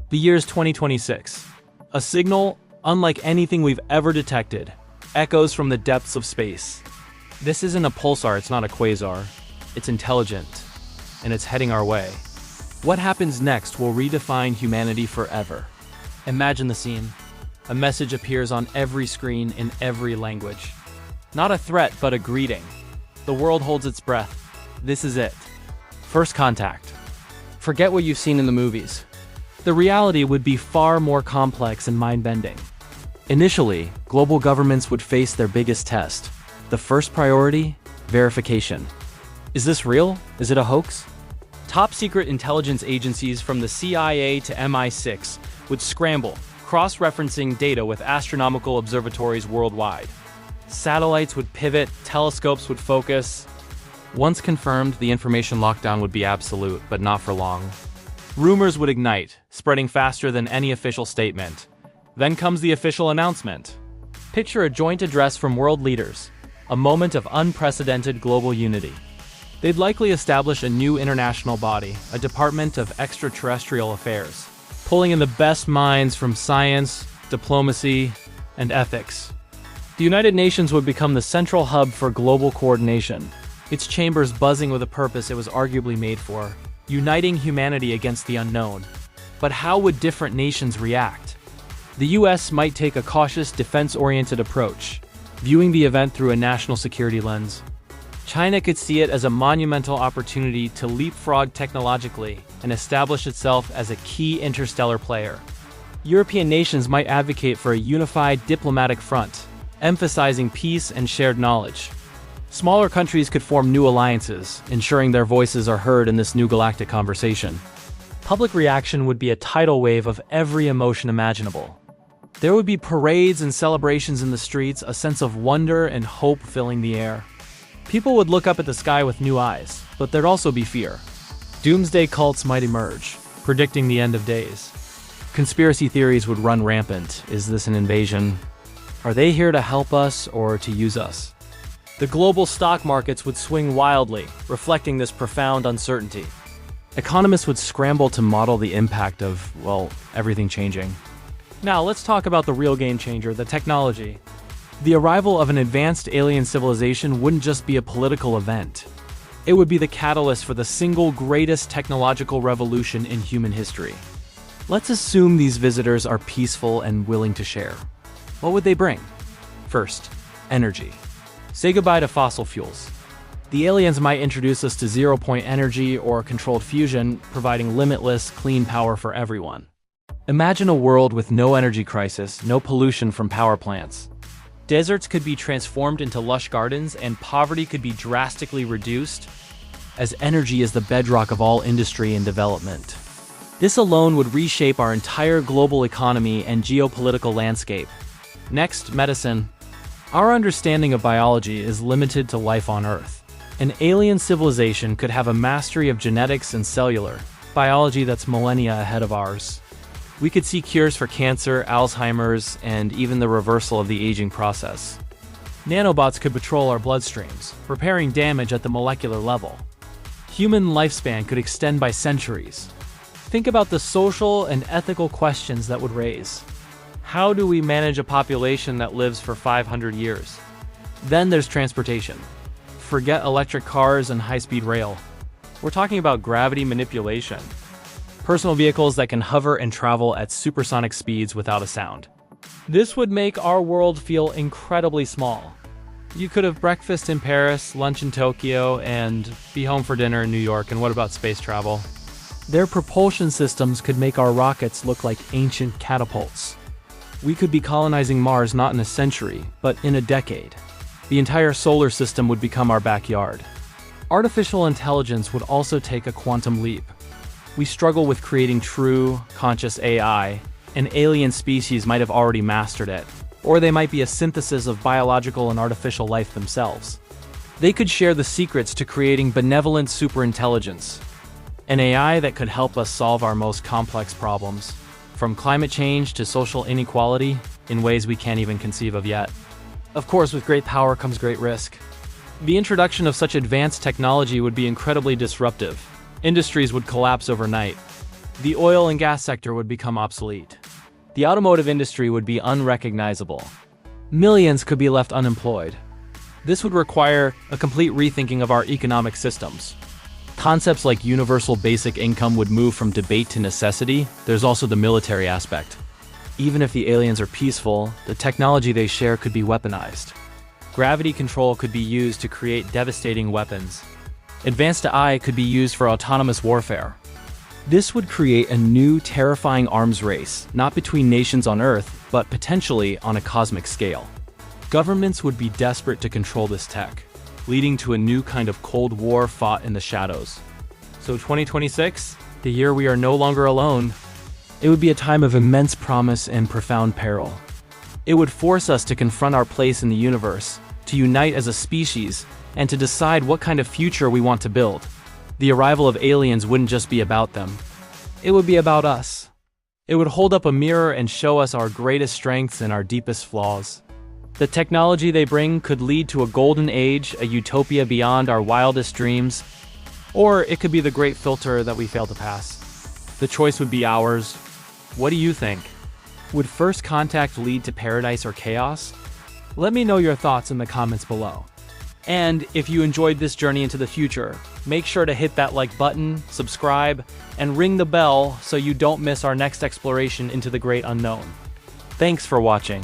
The year's 2026. A signal, unlike anything we've ever detected, echoes from the depths of space. This isn't a pulsar, it's not a quasar. It's intelligent, and it's heading our way. What happens next will redefine humanity forever. Imagine the scene. A message appears on every screen in every language. Not a threat, but a greeting. The world holds its breath. This is it. First contact. Forget what you've seen in the movies. The reality would be far more complex and mind-bending. Initially, global governments would face their biggest test. The first priority? Verification. Is this real? Is it a hoax? Top-secret intelligence agencies from the CIA to MI6 would scramble, cross-referencing data with astronomical observatories worldwide. Satellites would pivot, telescopes would focus. Once confirmed, the information lockdown would be absolute, but not for long. Rumors would ignite, spreading faster than any official statement. Then comes the official announcement. Picture a joint address from world leaders, a moment of unprecedented global unity. They'd likely establish a new international body, a Department of Extraterrestrial Affairs, pulling in the best minds from science, diplomacy, and ethics. The United Nations would become the central hub for global coordination, its chambers buzzing with a purpose it was arguably made for, uniting humanity against the unknown. But how would different nations react? The US might take a cautious, defense-oriented approach, viewing the event through a national security lens. China could see it as a monumental opportunity to leapfrog technologically and establish itself as a key interstellar player. European nations might advocate for a unified diplomatic front, emphasizing peace and shared knowledge. Smaller countries could form new alliances, ensuring their voices are heard in this new galactic conversation. Public reaction would be a tidal wave of every emotion imaginable. There would be parades and celebrations in the streets, a sense of wonder and hope filling the air. People would look up at the sky with new eyes, but there'd also be fear. Doomsday cults might emerge, predicting the end of days. Conspiracy theories would run rampant. Is this an invasion? Are they here to help us or to use us? The global stock markets would swing wildly, reflecting this profound uncertainty. Economists would scramble to model the impact of, well, everything changing. Now, let's talk about the real game changer, the technology. The arrival of an advanced alien civilization wouldn't just be a political event. It would be the catalyst for the single greatest technological revolution in human history. Let's assume these visitors are peaceful and willing to share. What would they bring? First, energy. Say goodbye to fossil fuels. The aliens might introduce us to zero-point energy or controlled fusion, providing limitless, clean power for everyone. Imagine a world with no energy crisis, no pollution from power plants. Deserts could be transformed into lush gardens, and poverty could be drastically reduced, as energy is the bedrock of all industry and development. This alone would reshape our entire global economy and geopolitical landscape. Next, medicine. Our understanding of biology is limited to life on Earth. An alien civilization could have a mastery of genetics and cellular biology that's millennia ahead of ours. We could see cures for cancer, Alzheimer's, and even the reversal of the aging process. Nanobots could patrol our bloodstreams, repairing damage at the molecular level. Human lifespan could extend by centuries. Think about the social and ethical questions that would raise. How do we manage a population that lives for 500 years? Then there's transportation. Forget electric cars and high-speed rail. We're talking about gravity manipulation. Personal vehicles that can hover and travel at supersonic speeds without a sound. This would make our world feel incredibly small. You could have breakfast in Paris, lunch in Tokyo, and be home for dinner in New York. And what about space travel? Their propulsion systems could make our rockets look like ancient catapults. We could be colonizing Mars not in a century, but in a decade. The entire solar system would become our backyard. Artificial intelligence would also take a quantum leap. We struggle with creating true, conscious AI. An alien species might have already mastered it, or they might be a synthesis of biological and artificial life themselves. They could share the secrets to creating benevolent superintelligence, an AI that could help us solve our most complex problems, from climate change to social inequality, in ways we can't even conceive of yet. Of course, with great power comes great risk. The introduction of such advanced technology would be incredibly disruptive. Industries would collapse overnight. The oil and gas sector would become obsolete. The automotive industry would be unrecognizable. Millions could be left unemployed. This would require a complete rethinking of our economic systems. Concepts like universal basic income would move from debate to necessity. There's also the military aspect. Even if the aliens are peaceful, the technology they share could be weaponized. Gravity control could be used to create devastating weapons. Advanced AI could be used for autonomous warfare. This would create a new, terrifying arms race, not between nations on Earth, but potentially on a cosmic scale. Governments would be desperate to control this tech, leading to a new kind of Cold War fought in the shadows. So 2026, the year we are no longer alone, it would be a time of immense promise and profound peril. It would force us to confront our place in the universe, to unite as a species, and to decide what kind of future we want to build. The arrival of aliens wouldn't just be about them. It would be about us. It would hold up a mirror and show us our greatest strengths and our deepest flaws. The technology they bring could lead to a golden age, a utopia beyond our wildest dreams, or it could be the great filter that we fail to pass. The choice would be ours. What do you think? Would first contact lead to paradise or chaos? Let me know your thoughts in the comments below. And if you enjoyed this journey into the future, make sure to hit that like button, subscribe, and ring the bell so you don't miss our next exploration into the great unknown. Thanks for watching.